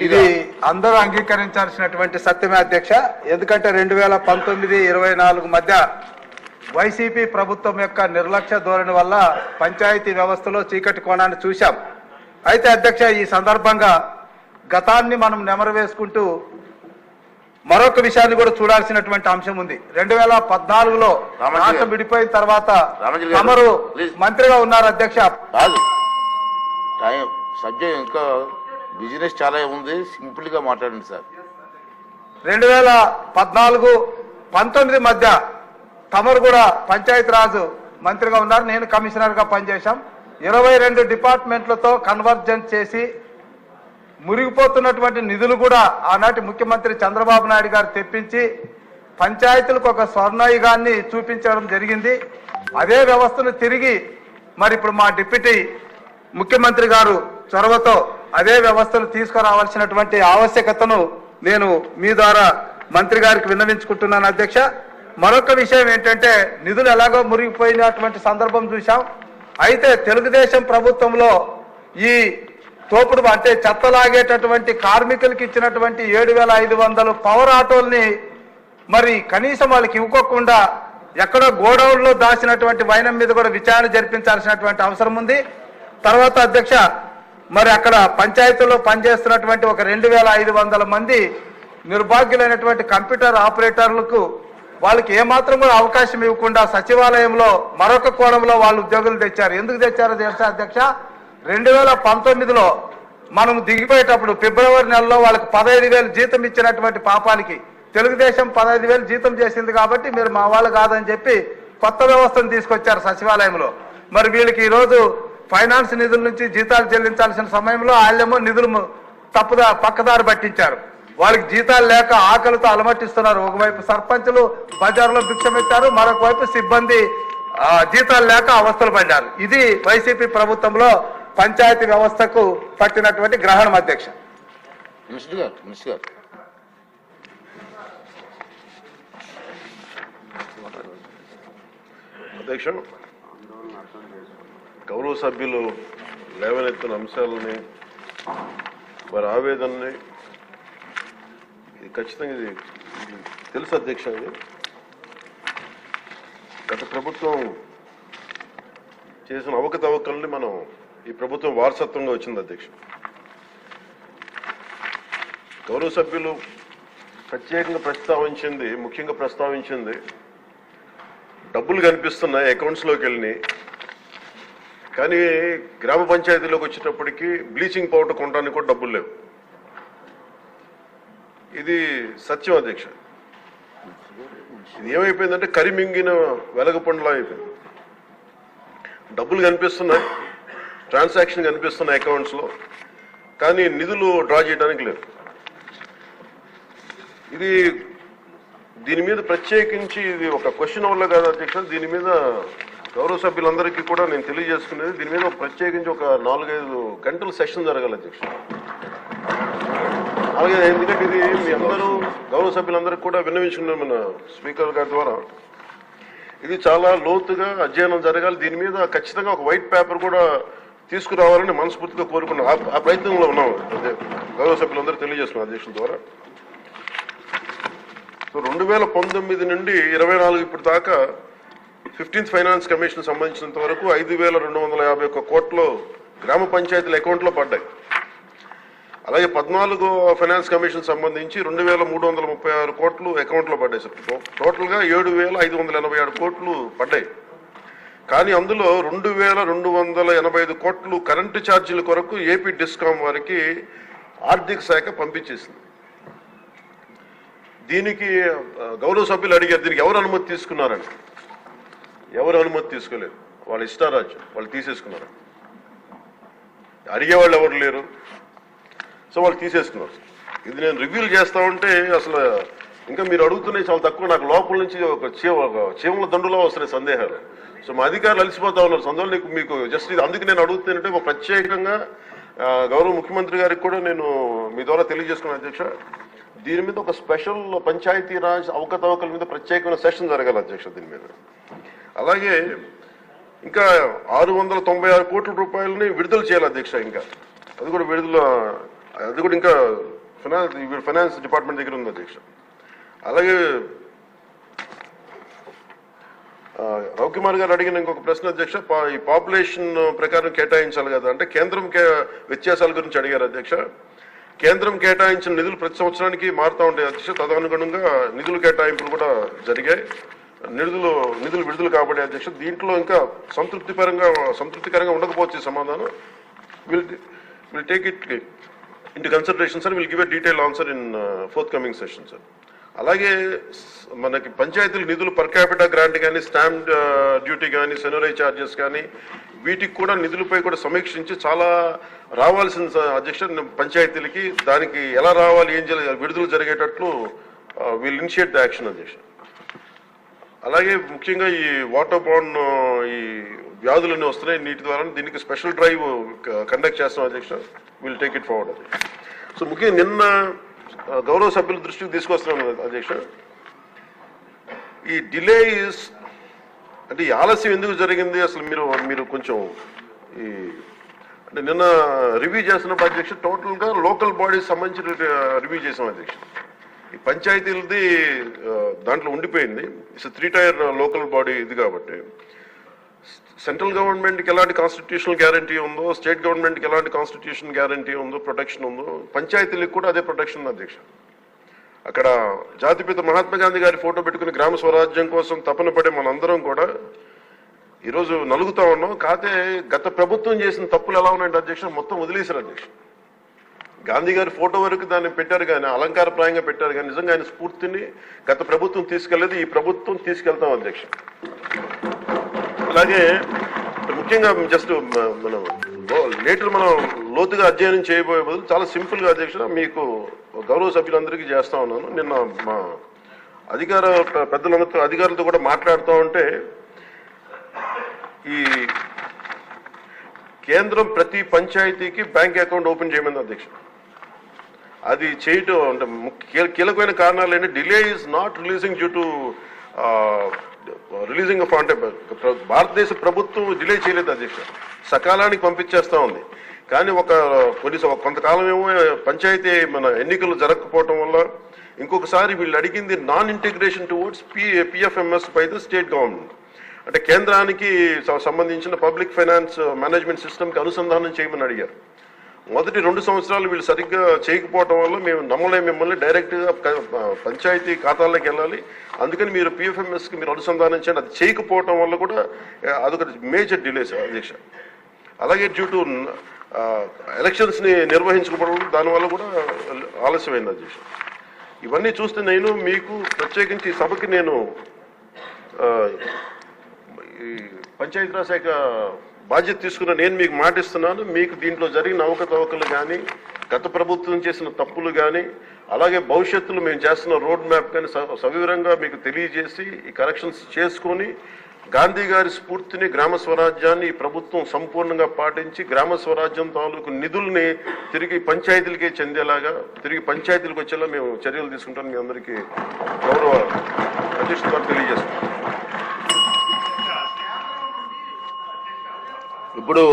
ఇది అందరూ అంగీకరించాల్సినటువంటి సత్యమే అధ్యక్ష. ఎందుకంటే 2019-24 మధ్య వైసీపీ ప్రభుత్వం యొక్క నిర్లక్ష్య ధోరణి వల్ల పంచాయతీ వ్యవస్థలో చీకటి కోణాన్ని చూశాం. అయితే అధ్యక్ష, ఈ సందర్భంగా గతాన్ని మనం నెమరు వేసుకుంటూ మరొక విషయాన్ని కూడా చూడాల్సినటువంటి అంశం ఉంది. 2014లో రాష్ట్రం విడిపోయిన తర్వాత తమరు మంత్రిగా ఉన్నారు అధ్యక్ష. సబ్జెక్ట్ ఇంకా బిజినెస్ చాలా ఉంది, సింపుల్ గా మాట్లాడండి సార్. 2014-19 మధ్య తమరు కూడా పంచాయతీరాజ్ మంత్రిగా ఉన్నారు, నేను కమిషనర్ గా పనిచేశాం. 22 డిపార్ట్మెంట్లతో కన్వర్జెన్స్ చేసి మురిగిపోతున్నటువంటి నిధులు కూడా ఆనాటి ముఖ్యమంత్రి చంద్రబాబు నాయుడు గారు తెప్పించి పంచాయతీలకు ఒక స్వర్ణయుగాన్ని చూపించడం జరిగింది. అదే వ్యవస్థను తిరిగి మరి ఇప్పుడు మా డిప్యూటీ ముఖ్యమంత్రి గారు చొరవతో అదే వ్యవస్థను తీసుకురావాల్సినటువంటి ఆవశ్యకతను నేను మీ ద్వారా మంత్రి గారికి విన్నవించుకుంటున్నాను అధ్యక్ష. మరొక విషయం ఏంటంటే, నిధులు ఎలాగో మురిగిపోయినటువంటి సందర్భం చూశాం. అయితే తెలుగుదేశం ప్రభుత్వంలో ఈ తోపుడు అంటే చెత్తలాగేటటువంటి కార్మికులకు ఇచ్చినటువంటి 7,500 పవర్ ఆటోల్ని మరి కనీసం వాళ్ళకి ఇవ్వకుండా ఎక్కడో గోడౌన్లో దాచినటువంటి వైనం మీద కూడా విచారణ జరిపించాల్సినటువంటి అవసరం ఉంది. తర్వాత అధ్యక్ష, మరి అక్కడ పంచాయతీలో పనిచేస్తున్నటువంటి ఒక 2,500 మంది నిర్భాగ్యులైనటువంటి కంప్యూటర్ ఆపరేటర్లకు వాళ్ళకి ఏమాత్రం కూడా అవకాశం ఇవ్వకుండా సచివాలయంలో మరొక కోణంలో వాళ్ళు ఉద్యోగులు తెచ్చారు. ఎందుకు తెచ్చారో తెలుసా అధ్యక్ష? 2019లో మనం దిగిపోయేటప్పుడు ఫిబ్రవరి నెలలో వాళ్ళకి 15,000 జీతం ఇచ్చినటువంటి పాపానికి తెలుగుదేశం 15,000 జీతం చేసింది కాబట్టి మీరు మా వాళ్ళు కాదని చెప్పి కొత్త వ్యవస్థను తీసుకొచ్చారు సచివాలయంలో. మరి వీళ్ళకి ఈరోజు ఫైనాన్స్ నిధుల నుంచి జీతాలు చెల్లించాల్సిన సమయంలో వాళ్ళేమో నిధులు పక్కదారి పట్టించారు. వాళ్ళకి జీతాలు లేక ఆకలితో అలమటిస్తున్నారు. ఒకవైపు సర్పంచులు బజార్లో భిక్షమెత్తారు, మరొక వైపు సిబ్బంది జీతాలు లేక అవస్థలు పడ్డారు. ఇది వైసీపీ ప్రభుత్వంలో పంచాయతీ వ్యవస్థకు పట్టినటువంటి గ్రహణం అధ్యక్ష. అధ్యక్ష, గౌరవ సభ్యులు లేవనెత్తిన అంశాలని వారి ఆవేదనని ఇది ఖచ్చితంగా ఇది తెలుసు అధ్యక్ష. ఇది గత ప్రభుత్వం చేసిన అవకతవకల్ని మనం ఈ ప్రభుత్వం వారసత్వంగా వచ్చింది అధ్యక్ష. గౌరవ సభ్యులు ప్రత్యేకంగా ముఖ్యంగా ప్రస్తావించింది డబ్బులు కనిపిస్తున్నాయి అకౌంట్స్లోకి వెళ్ళి, కానీ గ్రామ పంచాయతీలోకి వచ్చేటప్పటికి బ్లీచింగ్ పౌడర్ కొనడానికి కూడా డబ్బులు లేవు. ఇది సత్యం అధ్యక్ష. ఇది ఏమైపోయిందంటే కరిమింగిన వెలగపండులా అయిపోయింది. డబ్బులు కనిపిస్తున్నాయి, ట్రాన్సాక్షన్ కనిపిస్తున్నాయి అకౌంట్స్లో, కానీ నిధులు డ్రా చేయడానికి లేదు. దీని మీద ప్రత్యేకించి ఇది ఒక క్వశ్చన్ వల్ల కాదు అధ్యక్ష. దీని మీద గౌరవ సభ్యులందరికీ కూడా నేను తెలియజేసుకునేది, దీని మీద ప్రత్యేకించి ఒక 4-5 గంటల సెషన్ జరగాలి అధ్యక్ష. అలాగే ఎందుకంటే ఇది మీ అందరూ గౌరవ సభ్యులందరికీ కూడా విన్నవించుకున్నాం మన స్పీకర్ గారి ద్వారా. ఇది చాలా లోతుగా అధ్యయనం జరగాలి. దీని మీద ఖచ్చితంగా ఒక వైట్ పేపర్ కూడా తీసుకురావాలని మనస్ఫూర్తిగా కోరుకున్నాం. ఆ ప్రయత్నంలో ఉన్నాం గౌరవ సభ్యులందరూ తెలియజేస్తున్నాం అధ్యక్షుల ద్వారా. సో 2019 నుండి 24 ఇప్పుడు దాకా 15th ఫైనాన్స్ కమిషన్ సంబంధించినంత వరకు 5,251 కోట్లు గ్రామ పంచాయతీల అకౌంట్లో పడ్డాయి. అలాగే 14వ ఫైనాన్స్ కమిషన్ సంబంధించి 2,336 కోట్లు అకౌంట్లో పడ్డాయి సార్. టోటల్గా 7,587 కోట్లు పడ్డాయి. కానీ అందులో 2,285 కోట్లు కరెంటు ఛార్జీల కొరకు ఏపీ డిస్కాం వారికి ఆర్థిక శాఖ పంపించేసింది. దీనికి గౌరవ సభ్యులు అడిగారు, దీనికి ఎవరు అనుమతి తీసుకున్నారని. ఎవరు అనుమతి తీసుకోలేదు, వాళ్ళ ఇష్టారాజ్యం, వాళ్ళు తీసేసుకున్నారు. అడిగేవాళ్ళు ఎవరు లేరు, సో వాళ్ళు తీసేసుకున్నారు. ఇది నేను రివ్యూలు చేస్తా ఉంటే అసలు ఇంకా మీరు అడుగుతున్నాయి చాలా తక్కువ. నాకు లోపల నుంచి ఒక చీమల దండులా వస్తున్నాయి సందేహాలు. సో మా అధికారులు అలసిపోతా ఉన్నారు. అందువల్ల మీకు జస్ట్ ఇది అందుకు నేను అడుగుతానంటే ఒక ప్రత్యేకంగా గౌరవ ముఖ్యమంత్రి గారికి కూడా నేను మీ ద్వారా తెలియజేసుకున్నాను అధ్యక్ష. దీని మీద ఒక స్పెషల్ పంచాయతీరాజ్ అవకతవకల మీద ప్రత్యేకమైన సెషన్ జరగాలి అధ్యక్ష దీని మీద. అలాగే ఇంకా 696 కోట్ల రూపాయలని విడుదల చేయాలి అధ్యక్ష. ఇంకా అది కూడా విడుదల, అది కూడా ఇంకా ఫైనాన్స్ డిపార్ట్మెంట్ దగ్గర ఉంది అధ్యక్ష. అలాగే రవికుమార్ గారు అడిగిన ఇంకొక ప్రశ్న అధ్యక్ష, ఈ పాపులేషన్ ప్రకారం కేటాయించాలి కదా అంటే కేంద్రం వ్యత్యాసాల గురించి అడిగారు అధ్యక్ష. కేంద్రం కేటాయించిన నిధులు ప్రతి సంవత్సరానికి మారుతూ ఉంటాయి అధ్యక్ష. తదనుగుణంగా నిధుల కేటాయింపులు కూడా జరిగాయి, నిధులు విడుదల కాబట్టి అధ్యక్ష. దీంట్లో ఇంకా సంతృప్తికరంగా ఉండకపోవచ్చు సమాధానం. Will take it into consideration sir. Will give a detail answer in fourth coming session sir. అలాగే మనకి పంచాయతీల నిధులు పర్ క్యాపిటా గ్రాంట్ కానీ, స్టాంప్ డ్యూటీ కానీ, సెనరై ఛార్జెస్ కానీ, వీటికి కూడా నిధులపై కూడా సమీక్షించి చాలా రావాల్సిన అధ్యక్ష పంచాయతీలకి దానికి ఎలా రావాలి, ఏం చేయాలి, విడుదల జరిగేటట్లు విల్ ఇనిషియేట్ ద యాక్షన్ అధ్యక్ష. అలాగే ముఖ్యంగా ఈ వాటర్ బాండ్ ఈ వ్యాధులన్నీ వస్తున్నాయి నీటి ద్వారా, దీనికి స్పెషల్ డ్రైవ్ కండక్ట్ చేస్తాం అధ్యక్ష. విల్ టేక్ ఇట్ ఫార్వర్డ్ అధ్యక్ష. సో ముఖ్యంగా నిన్న గౌరవ సభ్యుల దృష్టికి తీసుకొస్తున్నాను అధ్యక్ష, ఈ డిలేస్ అంటే ఈ ఆలస్యం ఎందుకు జరిగింది అసలు మీరు కొంచెం ఈ అంటే నిన్న రివ్యూ చేస్తున్నప్పుడు అధ్యక్ష టోటల్గా లోకల్ బాడీస్ సంబంధించి రివ్యూ చేసాం అధ్యక్ష. ఈ పంచాయతీలది దాంట్లో ఉండిపోయింది. ఇట్స్ 3 టైర్ లోకల్ బాడీ ఇది కాబట్టి సెంట్రల్ గవర్నమెంట్కి ఎలాంటి కాన్స్టిట్యూషనల్ గ్యారంటీ ఉందో, స్టేట్ గవర్నమెంట్కి ఎలాంటి కాన్స్టిట్యూషన్ గ్యారంటీ ఉందో, ప్రొటెక్షన్ ఉందో, పంచాయతీలకు కూడా అదే ప్రొటెక్షన్ ఉంది అధ్యక్ష. అక్కడ జాతిపిత మహాత్మా గాంధీ గారి ఫోటో పెట్టుకుని గ్రామ స్వరాజ్యం కోసం తపన పడే మనందరం కూడా ఈరోజు నలుగుతా ఉన్నాం. కాకపోతే గత ప్రభుత్వం చేసిన తప్పులు ఎలా ఉన్నాయంటే అధ్యక్ష మొత్తం వదిలేశారు అధ్యక్ష. గాంధీ గారి ఫోటో వరకు దాన్ని పెట్టారు కానీ, అలంకారప్రాయంగా పెట్టారు కానీ, నిజంగా ఆయన స్ఫూర్తిని గత ప్రభుత్వం తీసుకెళ్లేదు, ఈ ప్రభుత్వం తీసుకెళ్తాం అధ్యక్ష. అలాగే ముఖ్యంగా జస్ట్ మనం లేటర్ మనం లోతుగా అధ్యయనం చేయబోయే బదులు చాలా సింపుల్గా అధ్యక్ష మీకు గౌరవ సభ్యులందరికీ చేస్తా ఉన్నాను. నిన్న మా అధికారులతో కూడా మాట్లాడుతూ ఉంటే ఈ కేంద్రం ప్రతి పంచాయతీకి బ్యాంక్ అకౌంట్ ఓపెన్ చేయమంది అధ్యక్ష. అది చేయటం అంటే కీలకమైన కారణాలు ఏంటి, delay is not releasing due to releasing of అంటే భారతదేశ ప్రభుత్వం డిలే చేయలేదు అధ్యక్ష, సకాలానికి పంపించేస్తా ఉంది. కానీ కొంతకాలం ఏమో పంచాయతీ మన ఎన్నికలు జరగకపోవటం వల్ల ఇంకొకసారి వీళ్ళు అడిగింది non integration towards PFMS by the state government, అంటే కేంద్రానికి సంబంధించిన పబ్లిక్ ఫైనాన్స్ మేనేజ్మెంట్ సిస్టమ్కి అనుసంధానం చేయమని అడిగారు. మొదటి 2 సంవత్సరాలు వీళ్ళు సరిగ్గా చేయకపోవటం వల్ల మేము నమ్మలేము, మిమ్మల్ని డైరెక్ట్గా పంచాయతీ ఖాతాల్లోకి వెళ్ళాలి, అందుకని మీరు పిఎఫ్ఎంఎస్కి మీరు అనుసంధానం చేయండి. అది చేయకపోవటం వల్ల కూడా అదొక మేజర్ డిలేస్ అధ్యక్ష. అలాగే డ్యూ టు ఎలక్షన్స్ని నిర్వహించకపోవడం దానివల్ల కూడా ఆలస్యమైంది అధ్యక్ష. ఇవన్నీ చూస్తే నేను మీకు ప్రత్యేకించి సభకి నేను ఈ పంచాయతీరాజ్ శాఖ బాధ్యత తీసుకున్న నేను మీకు మాటిస్తున్నాను, మీకు దీంట్లో జరిగిన అవకతవకలు కానీ, గత ప్రభుత్వం చేసిన తప్పులు కానీ, అలాగే భవిష్యత్తులో మేము చేస్తున్న రోడ్ మ్యాప్ కానీ సవివరంగా మీకు తెలియజేసి ఈ కరెక్షన్స్ చేసుకొని గాంధీ గారి స్ఫూర్తిని, గ్రామ స్వరాజ్యాన్ని ఈ ప్రభుత్వం సంపూర్ణంగా పాటించి గ్రామ స్వరాజ్యం తాలూకు నిధుల్ని తిరిగి పంచాయతీలకే చెందేలాగా, తిరిగి పంచాయతీలకు వచ్చేలా మేము చర్యలు తీసుకుంటాం. మీ అందరికీ గౌరవ అధ్యక్షుల ద్వారా తెలియజేస్తున్నాం. ఇప్పుడు